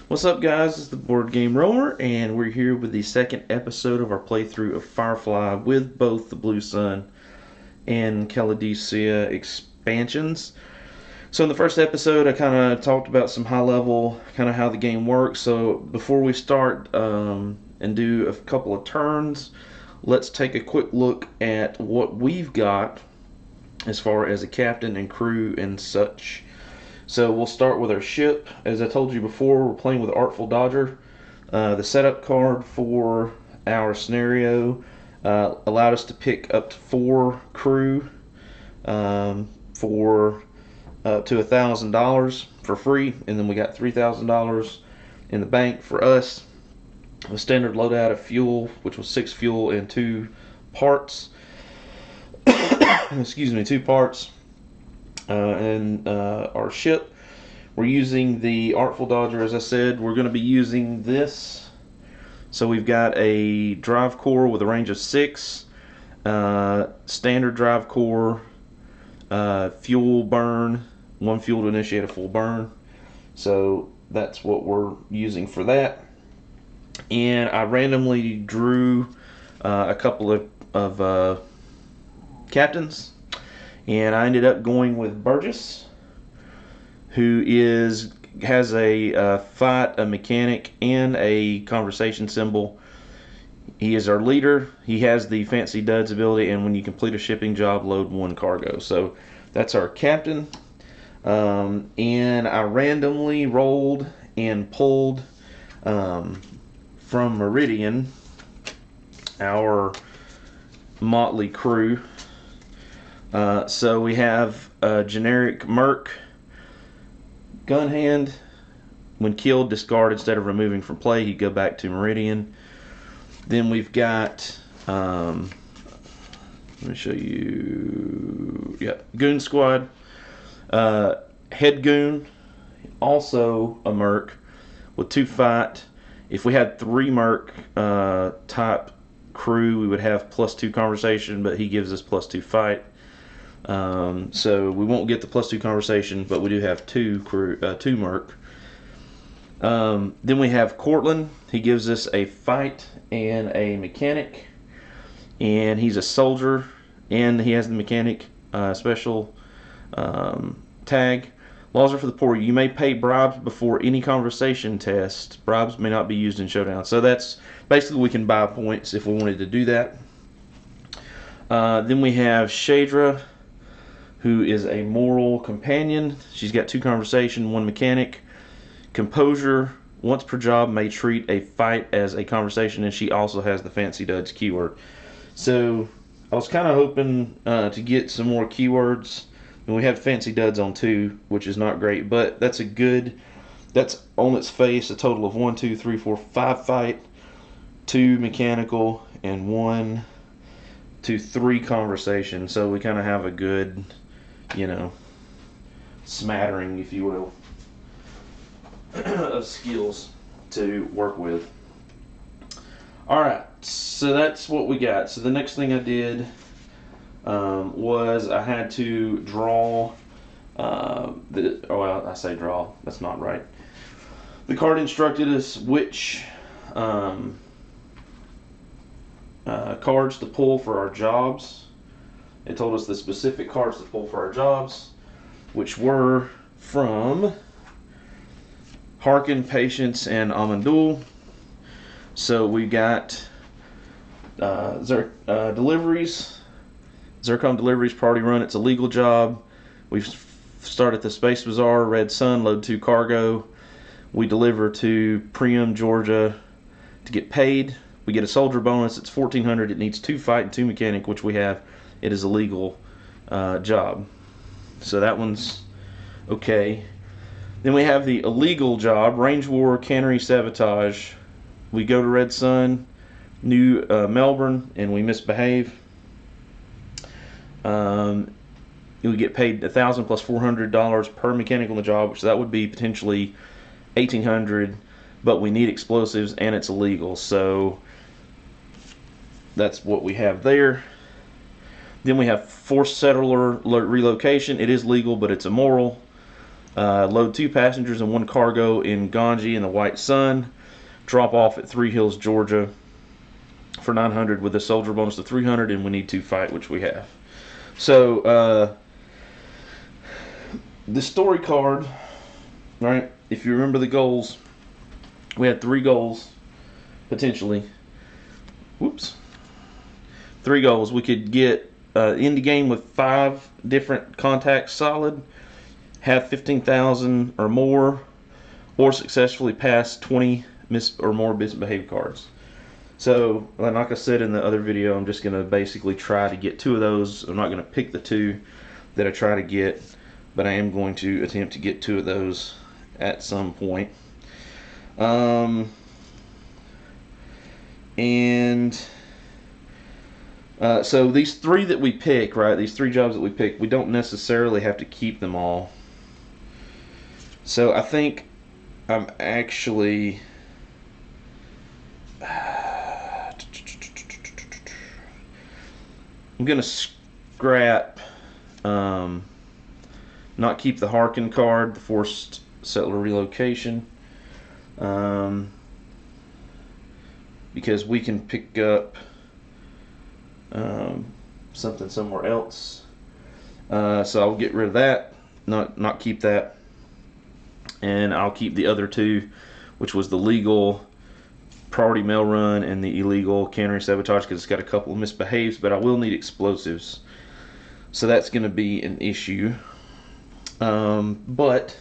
What's up, guys? It's the Board Game Roamer, and we're here with the second episode of our playthrough of Firefly with both the Blue Sun and Caladisia expansions. So in the first episode, I kind of talked about some high level, kind of how the game works. So before we start and do a couple of turns, let's take a quick look at what we've got as far as a captain and crew and such. So we'll start with our ship. As I told you before, we're playing with Artful Dodger. The setup card for our scenario allowed us to pick up to 4 crew for up to $1,000 for free, and then we got $3,000 in the bank for us. A standard loadout of fuel, which was 6 fuel and 2 parts. Excuse me, 2 parts. And our ship, we're using the Artful Dodger. As I said, we're going to be using this. So we've got a drive core with a range of 6, standard drive core, fuel burn, 1 fuel to initiate a full burn. So that's what we're using for that. And I randomly drew a couple of captains. And I ended up going with Burgess, who has a fight, a mechanic, and a conversation symbol. He is our leader. He has the Fancy Duds ability, and when you complete a shipping job, load 1 cargo. So that's our captain. And I randomly rolled and pulled from Meridian our motley crew. So we have a generic Merc, gun hand. When killed, discard instead of removing from play. You go back to Meridian. Then we've got, let me show you, Goon Squad. Head Goon, also a Merc with 2 fight. If we had 3 Merc type crew, we would have +2 conversation, but he gives us +2 fight. So we won't get the +2 conversation, but we do have 2 Merc. Then we have Cortland. He gives us a fight and a mechanic, and he's a soldier, and he has the mechanic special tag. Laws are for the poor. You may pay bribes before any conversation test. Bribes may not be used in showdown. So that's basically, we can buy points if we wanted to do that. Then we have Shadra, who is a moral companion. She's got 2 conversation, 1 mechanic. Composure, once per job, may treat a fight as a conversation, and she also has the Fancy Duds keyword. So I was kind of hoping to get some more keywords, and we have Fancy Duds on 2, which is not great, but that's on its face a total of 1, 2, 3, 4, 5 fight, 2 mechanical, and 1, 2, 3 conversation. So we kind of have a good, smattering, if you will, of skills to work with. Alright, so that's what we got. So the next thing I did was I had to draw I say draw, that's not right. The card instructed us which cards to pull for our jobs. It told us the specific cards to pull for our jobs, which were from Harkin, Patience, and Amandul. So we got deliveries. Zircon Deliveries Party Run. It's a legal job. We start at the Space Bazaar, Red Sun, load 2 cargo. We deliver to Priam, Georgia to get paid. We get a soldier bonus. It's 1,400. It needs 2 fight and 2 mechanic, which we have. It is a legal job. So that one's okay. Then we have the illegal job, Range War, Cannery Sabotage. We go to Red Sun, New Melbourne, and we misbehave. We get paid $1,000 plus $400 per mechanic on the job, which that would be potentially $1,800. But we need explosives, and it's illegal, so that's what we have there. Then we have forced settler relocation. It is legal, but it's immoral. Load 2 passengers and 1 cargo in Ganji in the White Sun. Drop off at 3 Hills, Georgia for 900 with a soldier bonus of 300, and we need to fight, which we have. So, the story card, right? If you remember the goals, we had 3 goals, potentially. Whoops. 3 goals. We could get in the game with 5 different contacts solid, have 15,000 or more, or successfully pass 20 or more misbehaved cards. So, like I said in the other video, I'm just going to basically try to get 2 of those. I'm not going to pick the 2 that I try to get, but I am going to attempt to get 2 of those at some point. So these 3 that we pick, right, these 3 jobs that we pick, we don't necessarily have to keep them all. So I think I'm actually... I'm going to scrap, not keep the Harkin card, the forced settler relocation, because we can pick up something somewhere else. So I'll get rid of that, not keep that, and I'll keep the other 2, which was the legal priority mail run and the illegal countering sabotage, because it's got a couple of misbehaves, but I will need explosives, so that's going to be an issue. But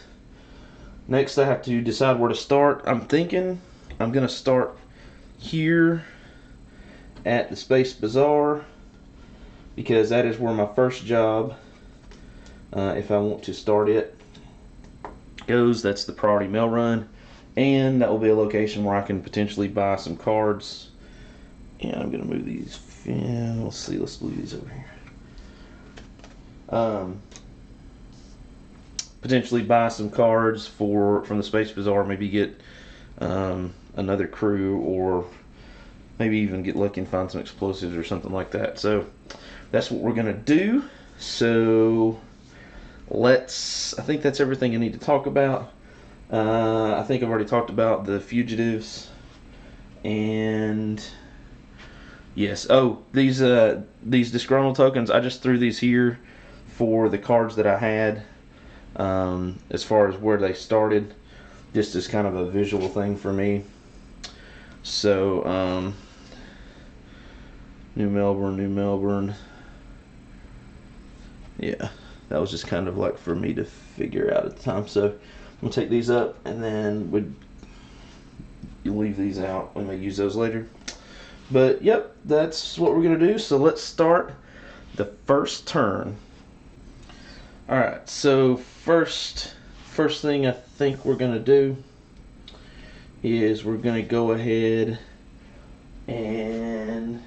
next I have to decide where to start. I'm thinking I'm going to start here at the Space Bazaar, because that is where my first job, if I want to start it, goes. That's the priority mail run, and that will be a location where I can potentially buy some cards. And I'm going to move these. Yeah, let's see. Let's move these over here. Potentially buy some cards from the Space Bazaar. Maybe get another crew, or maybe even get lucky and find some explosives or something like that. So that's what we're going to do. So I think that's everything I need to talk about. I think I've already talked about the fugitives, and yes. Oh, these disgruntled tokens, I just threw these here for the cards that I had, as far as where they started, just as kind of a visual thing for me. So, New Melbourne. Yeah, that was just kind of like for me to figure out at the time. So I'm going to take these up, and then you leave these out. We may use those later. But, yep, that's what we're going to do. So let's start the first turn. Alright, so first thing I think we're going to do is we're going to go ahead and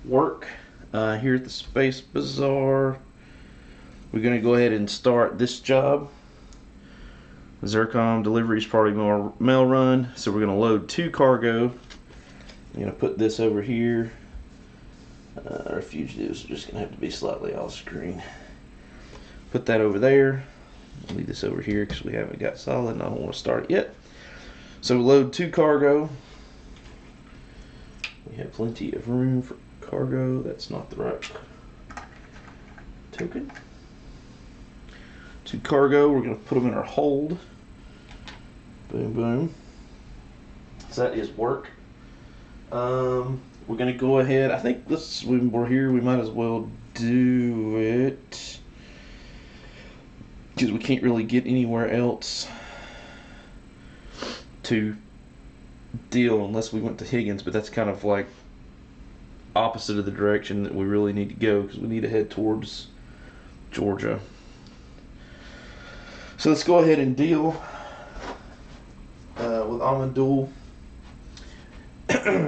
work here at the Space Bazaar. We're going to go ahead and start this job. Zircom deliveries party mail run. So we're going to load 2 cargo. I'm going to put this over here. Our fugitives are just going to have to be slightly off screen. Put that over there. I'll leave this over here because we haven't got solid and I don't want to start it yet. So load 2 cargo. We have plenty of room for cargo. That's not the right token. 2 cargo. We're going to put them in our hold. Boom, boom. So that is work. We're going to go ahead. I think when we're here, we might as well do it, because we can't really get anywhere else to deal unless we went to Higgins, but that's kind of like opposite of the direction that we really need to go, because we need to head towards Georgia. So let's go ahead and deal with Amadul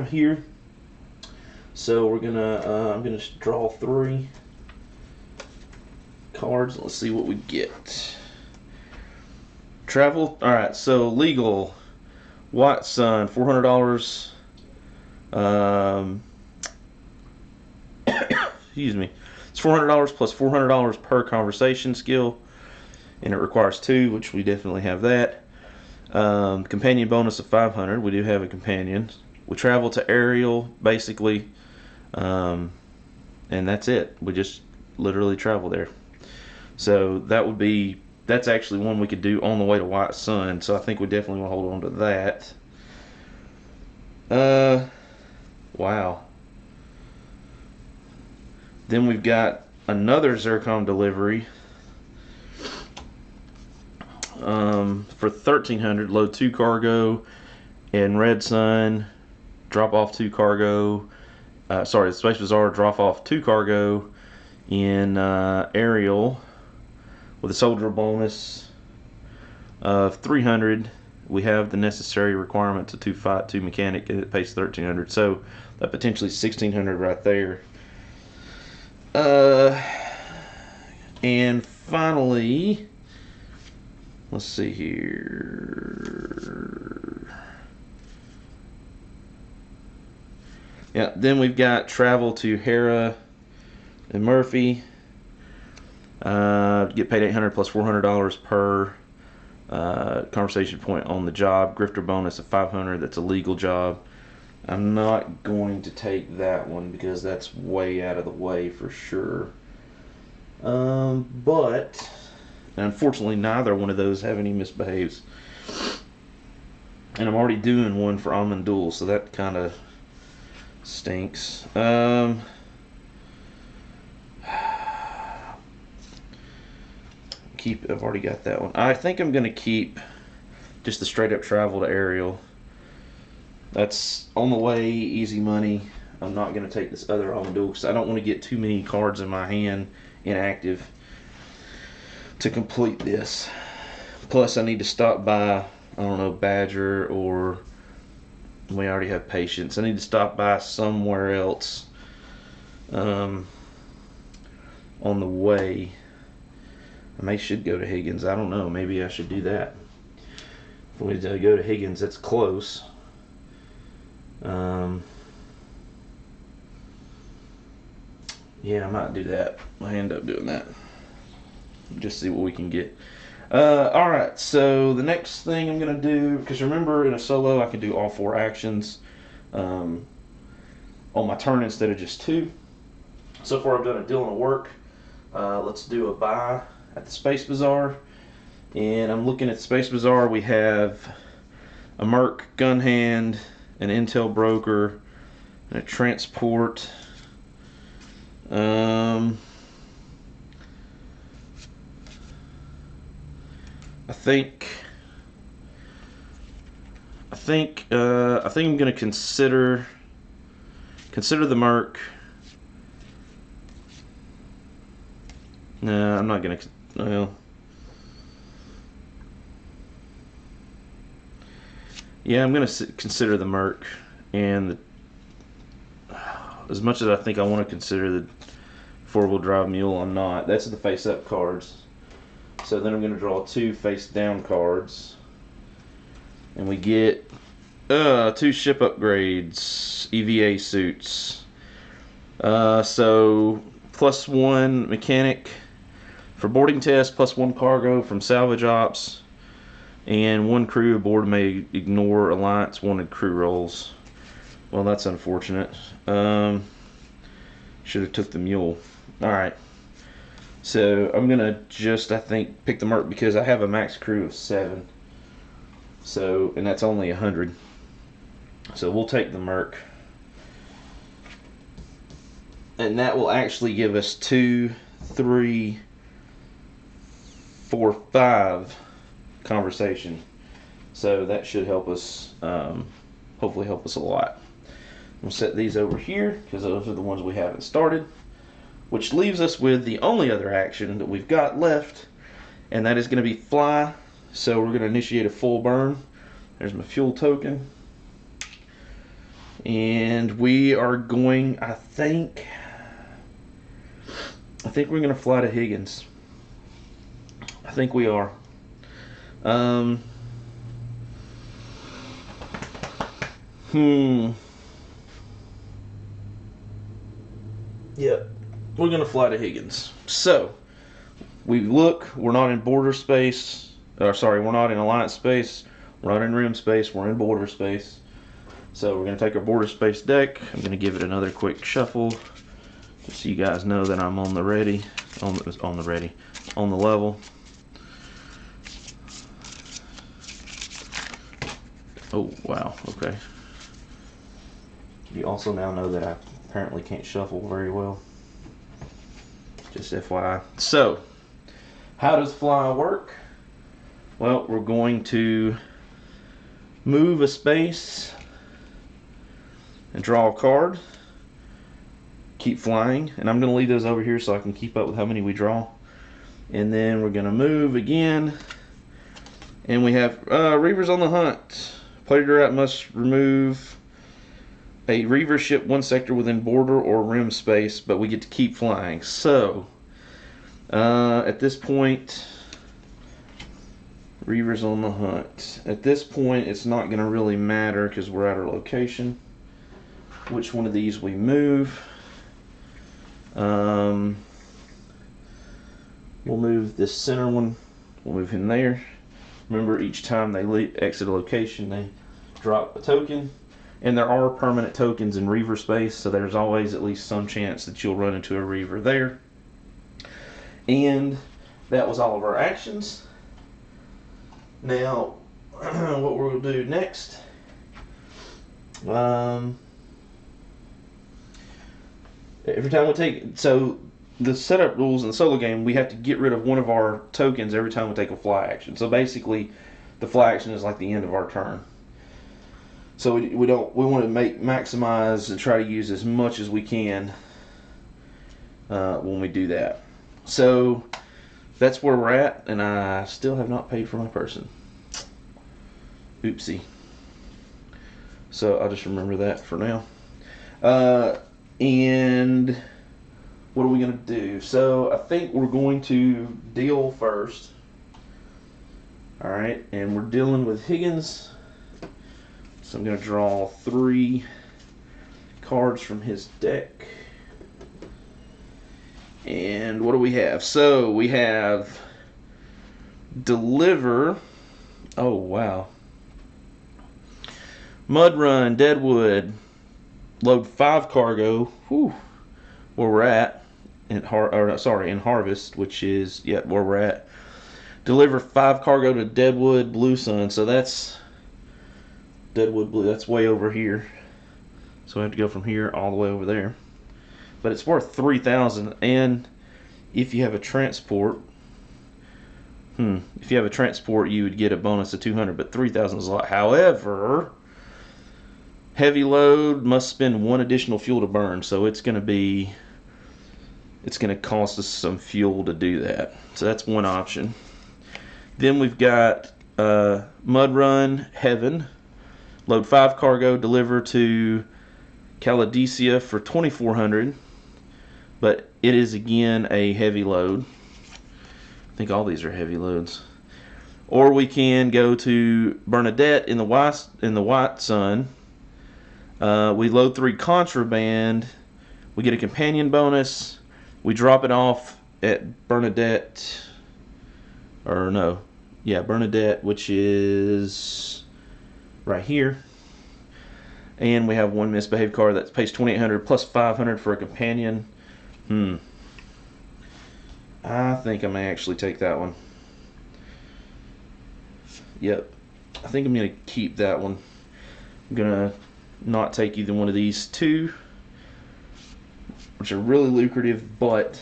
here. So we're gonna I'm gonna draw 3 cards. Let's see what we get. Travel. All right. So legal, White Sun, $400. Excuse me. It's $400 plus $400 per conversation skill. and it requires 2, which we definitely have that. Companion bonus of 500. We do have a companion. We travel to Ariel, basically, and that's it. We just literally travel there. So that's actually one we could do on the way to White Sun. So I think we definitely want to hold on to that. Wow. Then we've got another Zircon delivery. For 1,300, load 2 cargo in Red Sun, drop off 2 cargo. The Space Bazaar, drop off 2 cargo in Ariel with a soldier bonus of 300. We have the necessary requirement to 2 fight, 2 mechanic, and it pays 1,300. So that potentially 1,600 right there. And finally, let's see here. Yeah, then we've got travel to Hera and Murphy. Get paid 800 plus $400 per conversation point on the job. Grifter bonus of 500. That's a legal job. I'm not going to take that one because that's way out of the way for sure. But unfortunately, neither one of those have any misbehaves. And I'm already doing one for Amandul, so that kind of stinks. I've already got that one. I think I'm going to keep just the straight up travel to Ariel. That's on the way, easy money. I'm not going to take this other Amandul because I don't want to get too many cards in my hand inactive to complete this. Plus, I need to stop by, I don't know, Badger, or we already have Patience. I need to stop by somewhere else on the way. I should go to Higgins. I don't know. Maybe I should do that. If we go to Higgins, that's close. Yeah, I might do that. I end up doing that. Just see what we can get. Alright, so the next thing I'm going to do, because remember in a solo I can do all 4 actions on my turn instead of just 2. So far I've done a deal and a work. Let's do a buy at the Space Bazaar. And I'm looking at the Space Bazaar. We have a Merc gun hand, an Intel broker, and a transport. I think I'm gonna consider the Merc. No, I'm not gonna. Well, yeah, I'm gonna consider the Merc, and as much as I think I want to consider the 4-wheel drive mule, I'm not. That's the face-up cards. So then I'm going to draw 2 face-down cards. And we get 2 ship upgrades, EVA suits. So +1 mechanic for boarding test, +1 cargo from salvage ops, and 1 crew aboard may ignore Alliance wanted crew rolls. Well, that's unfortunate. Should have took the mule. Alright. So I'm gonna just, I think, pick the Merc because I have a max crew of 7. So, and that's only 100. So we'll take the Merc. And that will actually give us 2, 3, 4, 5 conversation. So that should help us, hopefully help us a lot. We'll set these over here because those are the ones we haven't started, which leaves us with the only other action that we've got left, and that is going to be fly. So we're going to initiate a full burn. There's my fuel token, and we are going, I think we're going to fly to Higgins. I think we are. Yep. We're going to fly to Higgins. So, we look, we're not in border space, or sorry, we're not in alliance space, we're not in rim space, we're in border space. So we're going to take our border space deck. I'm going to give it another quick shuffle just so you guys know that I'm on the ready, on the level. Oh, wow, okay. You also now know that I apparently can't shuffle very well. Just FYI. So, how does fly work? Well, we're going to move a space and draw a card. Keep flying, and I'm going to leave those over here so I can keep up with how many we draw. And then we're going to move again, and we have Reavers on the hunt. Player must remove a Reaver ship one sector within border or rim space, but we get to keep flying. So, at this point, Reavers on the hunt. At this point, it's not going to really matter because we're at our location. Which one of these we move? We'll move this center one. We'll move him there. Remember, each time they exit a location, they drop a token. And there are permanent tokens in Reaver space, so there's always at least some chance that you'll run into a Reaver there. And that was all of our actions. Now, what we'll do next, every time we take, so the setup rules in the solo game, we have to get rid of one of our tokens every time we take a fly action. So basically, the fly action is like the end of our turn. So we want to maximize and try to use as much as we can when we do that. So that's where we're at, and I still have not paid for my person. Oopsie. So I'll just remember that for now. And what are we going to do? So I think we're going to deal first. All right, and we're dealing with Higgins. So I'm going to draw 3 cards from his deck. And what do we have? So we have Deliver. Oh, wow. Mud Run, Deadwood. Load 5 cargo. Whew. Where we're at. In Harvest, which is, where we're at. Deliver 5 cargo to Deadwood, Blue Sun. So that's Deadwood Blue. That's way over here. So I have to go from here all the way over there. But it's worth 3,000, and if you have a transport, you would get a bonus of 200, but 3,000 is a lot. However, heavy load must spend 1 additional fuel to burn, so it's going to cost us some fuel to do that. So that's one option. Then we've got Mud Run, Heaven, load 5 cargo, deliver to Caladesia for 2,400. But it is again a heavy load. I think all these are heavy loads. Or we can go to Bernadette in the White Sun. We load 3 contraband. We get a companion bonus. We drop it off at Bernadette. Bernadette, which is right here. And we have 1 misbehaved card that pays 2,800 plus 500 for a companion. I think I may actually take that one. Yep. I think I'm going to keep that one. I'm going to not take either one of these 2, which are really lucrative, but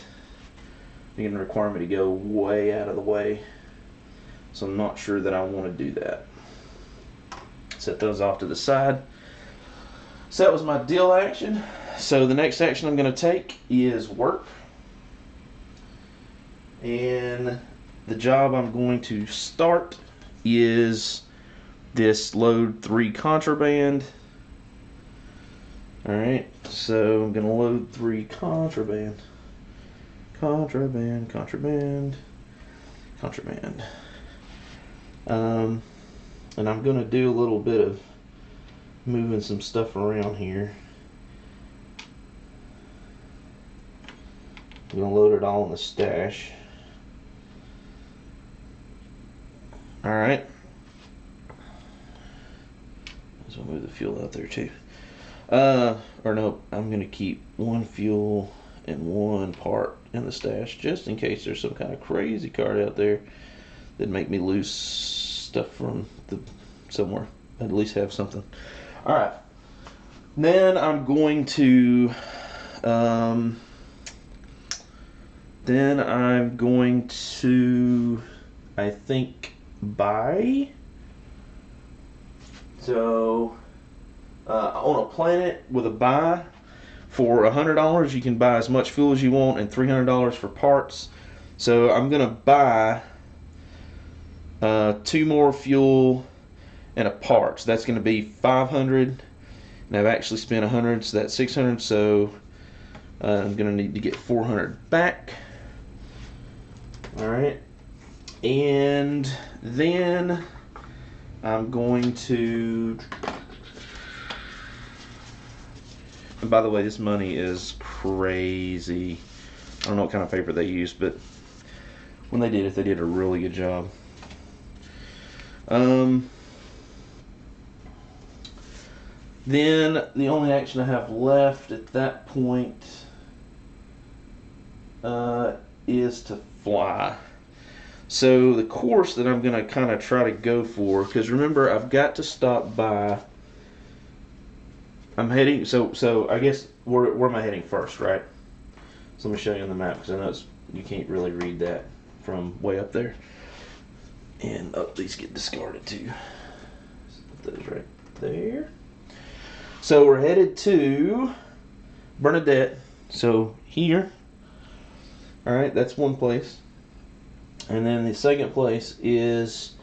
they're going to require me to go way out of the way. So I'm not sure that I want to do that. Set those off to the side. So that was my deal action. So the next action I'm going to take is work. And the job I'm going to start is this load 3 contraband. Alright, so I'm going to load 3 contraband. Contraband. And I'm going to do a little bit of moving some stuff around here. I'm going to load it all in the stash. All right. So I'll move the fuel out there too. Or no, I'm gonna keep one fuel and one part in the stash just in case there's some kind of crazy card out there that make me lose stuff from somewhere. At least have something. All right. Then I'm going to. I think, buy. So, on a planet with a buy, for $100 you can buy as much fuel as you want and $300 for parts. So I'm gonna buy 2 more fuel and a parts. That's gonna be 500, and I've actually spent 100, so that's 600. So I'm gonna need to get 400 back. All right, and then I'm going to. And by the way, this money is crazy. I don't know what kind of paper they use, but when they did a really good job. Then the only action I have left at that point is to fly. So the course that I'm going to kind of try to go for, because remember, I've got to stop by. I'm heading, so I guess, where am I heading first, right? So let me show you on the map, because I know you can't really read that from way up there. And these get discarded too. So put those right there. So we're headed to Bernadette. So here. Alright, that's one place. And then the second place is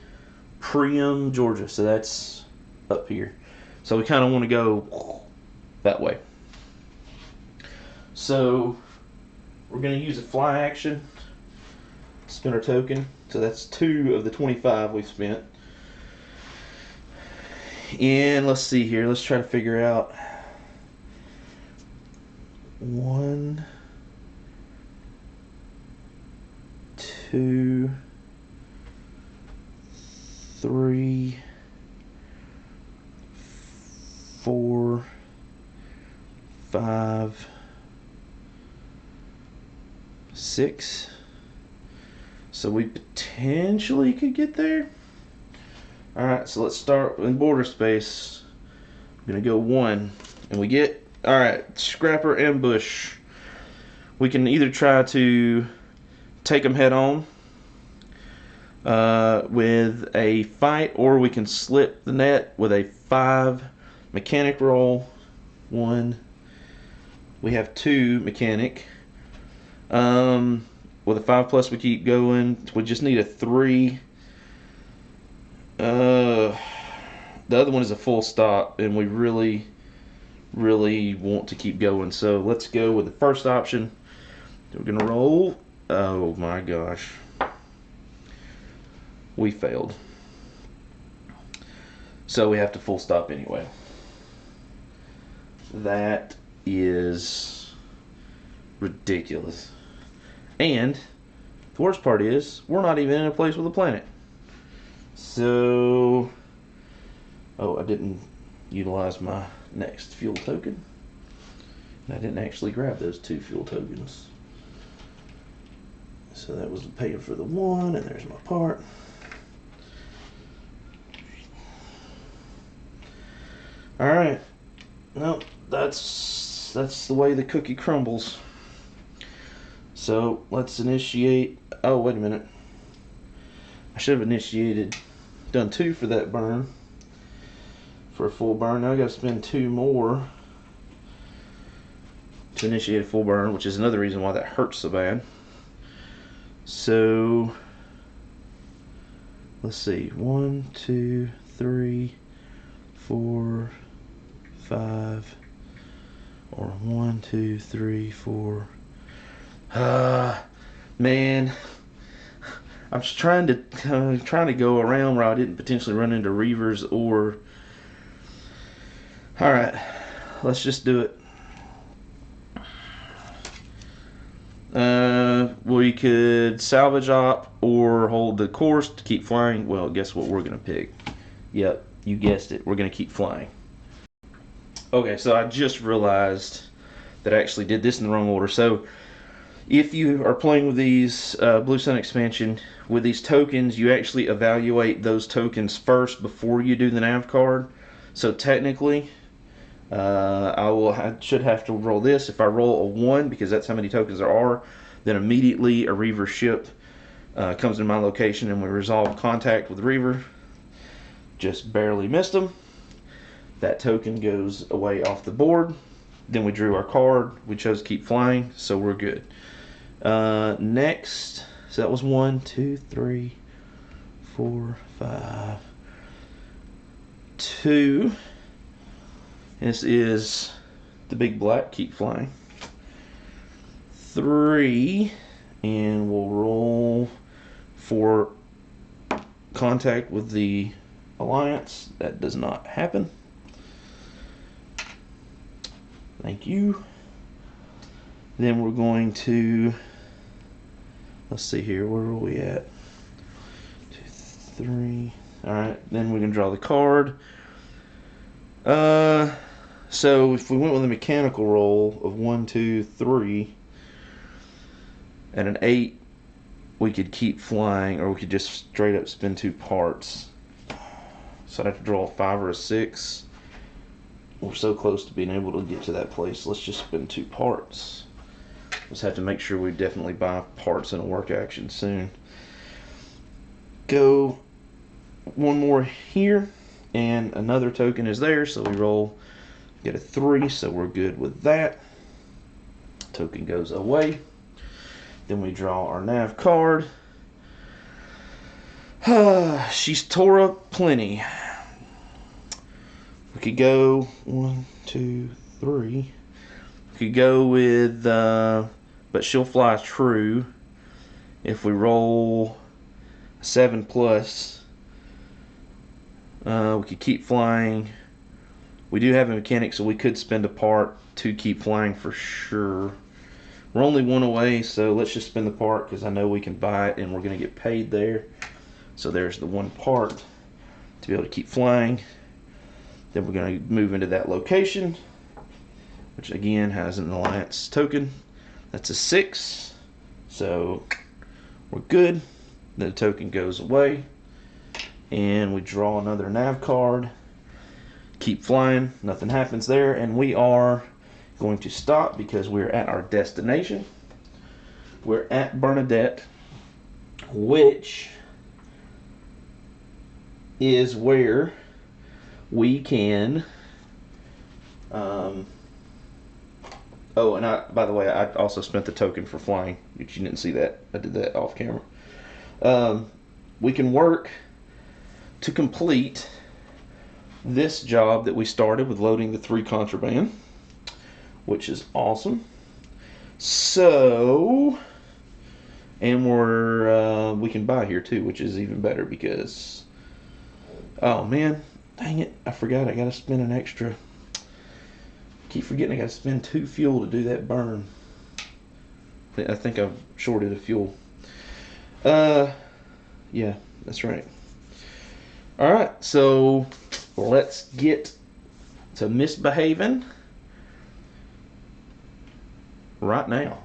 Priam, Georgia. So that's up here. So we kind of want to go that way. So we're going to use a fly action. Spin our token. So that's 2 of the 25 we've spent. And let's see here. Let's try to figure out 1, 2, 3, 4, 5, 6. So we potentially could get there. Alright, so let's start in border space. I'm going to go 1. And we get, alright, Scrapper Ambush. We can either try to take them head on with a fight, or we can slip the net with a 5 mechanic roll. 1. We have 2 mechanic. With a 5+ we keep going. We just need a 3. The other one is a full stop, and we really want to keep going. So let's go with the first option. We're gonna roll. Oh my gosh, we failed. So we have to full stop anyway. That is ridiculous. And the worst part is, we're not even in a place with a planet. So, I didn't utilize my next fuel token. And I didn't actually grab those 2 fuel tokens. So that was paying for the 1, and there's my part. Alright. Nope, that's the way the cookie crumbles. So let's initiate. Oh, wait a minute. I should have done 2 for that burn. For a full burn. Now I gotta spend 2 more to initiate a full burn, which is another reason why that hurts so bad. So let's see. 1, 2, 3, 4, 5, or 1, 2, 3, 4. Man, I'm just trying to go around where I didn't potentially run into Reavers or. All right, let's just do it. We could salvage op or hold the course to keep flying. Well, guess what we're going to pick? Yep, you guessed it. We're going to keep flying. Okay, so I just realized that I actually did this in the wrong order. So if you are playing with these Blue Sun expansion, with these tokens, you actually evaluate those tokens first before you do the nav card. So technically, I should have to roll this. If I roll a 1, because that's how many tokens there are, then immediately a Reaver ship comes in my location and we resolve contact with Reaver. Just barely missed them. That token goes away off the board. Then we drew our card. We chose to keep flying, so we're good. Next, so that was 1, 2, 3, 4, 5, 2. This is the big black, keep flying. 3, and we'll roll for contact with the Alliance. That does not happen. Thank you. Then we're going to, let's see here, where are we at? 2, 3. Alright, then we can draw the card. So if we went with a mechanical roll of 1, 2, 3, and an 8, we could keep flying, or we could just straight up spin 2 parts. So I'd have to draw a 5 or a 6. We're so close to being able to get to that place. Let's just spin 2 parts. Just have to make sure we definitely buy parts in a work action soon. Go 1 more here, and another token is there, so we roll, get a 3, so we're good with that. Token goes away. Then we draw our nav card. She's tore up plenty. We could go 1, 2, 3. We could go with, but she'll fly true. If we roll 7 plus, we could keep flying. We do have a mechanic, so we could spend a part to keep flying for sure. We're only 1 away, so let's just spend the part because I know we can buy it and we're going to get paid there. So there's the 1 part to be able to keep flying. Then we're going to move into that location, which again has an Alliance token. That's a 6, so we're good. The token goes away, and we draw another nav card. Keep flying, nothing happens there, and we are going to stop because we're at our destination. We're at Bernadette, which is where we can oh, and by the way, I also spent the token for flying, which you didn't see that. I did that off camera. We can work to complete this job that we started with loading the 3 contraband, which is awesome. So, and we can buy here too, which is even better because, oh man, dang it, I forgot I gotta spend an extra. Keep forgetting I gotta spend 2 fuel to do that burn. I think I've shorted a fuel. Yeah, that's right. Alright, so let's get to misbehaving right now.